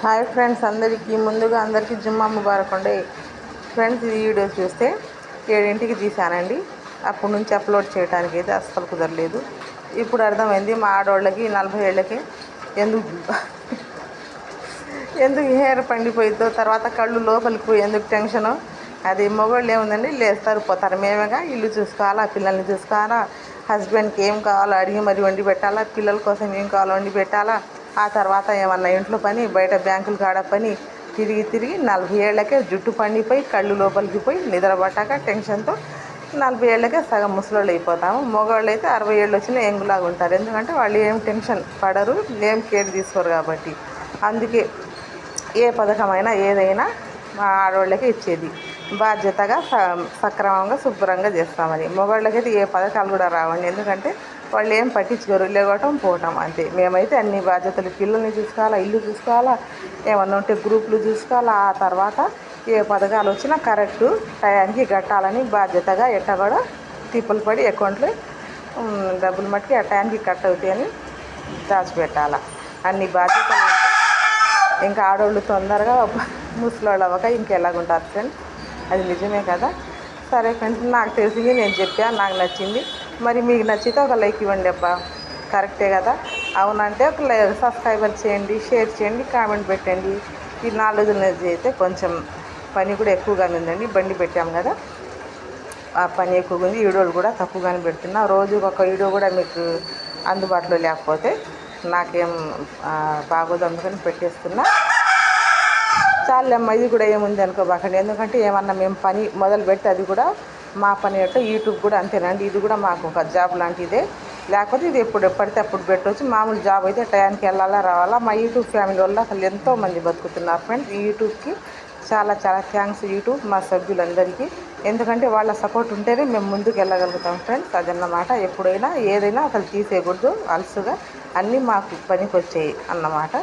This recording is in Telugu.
హాయ్ ఫ్రెండ్స్, అందరికీ జుమ్మా ముబారక్ అండి. ఫ్రెండ్స్, ఈ వీడియో చూస్తే 7ంటికి తీశానండి. అప్పటి నుంచి అప్లోడ్ చేయడానికి అయితే అస్సలు కుదరలేదు. ఇప్పుడు అర్థమైంది మా ఆడవాళ్ళకి 40 ఏళ్ళకి ఎందుకు హెయిర్ పండిపోయిద్దో, తర్వాత కళ్ళు లోపలికి పోయి ఎందుకు టెన్షను. అది మగవాళ్ళు ఏముందండి, లేస్తారు పోతారు. మేమేగా ఇల్లు చూసుకోవాలా, పిల్లల్ని చూసుకోవాలా, హస్బెండ్కి ఏం కావాలో అడిగి మరి వండి పెట్టాలా, పిల్లల కోసం ఏం కావాలో వండి పెట్టాలా. ఆ తర్వాత ఏమన్నా ఇంట్లో పని, బయట బ్యాంకులు కాడ పని, తిరిగి 40 ఏళ్ళకే జుట్టు పండిపోయి కళ్ళు లోపలికి పోయి నిద్ర పట్టాక టెన్షన్తో 40 ఏళ్ళకే సగం ముసలోళ్ళు అయిపోతాము. మగవాళ్ళు అయితే 60 ఏళ్ళు వచ్చినా యంగులాగా ఉంటారు. ఎందుకంటే వాళ్ళు ఏం టెన్షన్ పడరు, ఏం కేర్ తీసుకోరు కాబట్టి. అందుకే ఏ పథకమైనా ఏదైనా మా ఆడవాళ్ళకే ఇచ్చేది, బాధ్యతగా సక్రమంగా శుభ్రంగా చేస్తామని. మగవాళ్ళకైతే ఏ పథకాలు కూడా రావండి, ఎందుకంటే వాళ్ళు ఏం పట్టించుకోరు, లేవటం పోవటం అంతే. మేమైతే అన్ని బాధ్యతలు, పిల్లల్ని చూసుకోవాలా, ఇల్లు చూసుకోవాలా, ఏమన్నా ఉంటే గ్రూపులు చూసుకోవాలా. ఆ తర్వాత ఏ పథకాలు వచ్చినా కరెక్టు టయానికి కట్టాలని బాధ్యతగా ఎట్టా కూడా తిప్పులు పడి అకౌంట్లో డబ్బులు మట్టుకి ఆ టయానికి కట్ అవుతాయని దాచిపెట్టాలా. అన్ని బాధ్యతలు ఇంకా ఆడవాళ్ళు తొందరగా ముసలోళ్ళు అవ్వక ఇంకెలాగుంటారు ఫ్రెండ్స్. అది నిజమే కదా. సరే ఫ్రెండ్స్, నాకు తెలిసింది నేను చెప్పా, నాకు నచ్చింది. మరి మీకు నచ్చితే ఒక లైక్ ఇవ్వండి అబ్బా, కరెక్టే కదా. అవునంటే ఒక సబ్స్క్రైబర్ చేయండి, షేర్ చేయండి, కామెంట్ పెట్టండి. ఈ 4 రోజుల నుంచి అయితే కొంచెం పని కూడా ఎక్కువగానే ఉందండి. బండి పెట్టాము కదా, ఆ పని ఎక్కువగా ఉంది. వీడియోలు కూడా తక్కువగానే పెడుతున్నా. రోజుకి ఒక వీడియో కూడా మీకు అందుబాటులో లేకపోతే నాకేం బాగోదు, అందుకని పెట్టేస్తున్నా. చాలమ్మ, ఇది కూడా ఏముంది అనుకోబాకండి. ఎందుకంటే ఏమన్నా మేము పని మొదలు పెడితే అది కూడా మా పని అంటే యూట్యూబ్ కూడా అంతేనండి. ఇది కూడా మాకు ఒక జాబ్ లాంటిదే. లేకపోతే ఇది ఎప్పుడు పడితే అప్పుడు పెట్టవచ్చు. మామూలు జాబ్ అయితే టయానికి వెళ్ళాలా రావాలా. మా యూట్యూబ్ ఫ్యామిలీ వల్ల అసలు ఎంతోమంది బతుకుతున్నారు ఫ్రెండ్స్. ఈ యూట్యూబ్కి చాలా థ్యాంక్స్ యూట్యూబ్, మా సభ్యులందరికీ. ఎందుకంటే వాళ్ళ సపోర్ట్ ఉంటేనే మేము ముందుకు వెళ్ళగలుగుతాం ఫ్రెండ్స్. అదన్నమాట. ఎప్పుడైనా ఏదైనా అసలు తీసేయకూడదు అలసుగా, అన్నీ మాకు పనికి వచ్చాయి అన్నమాట.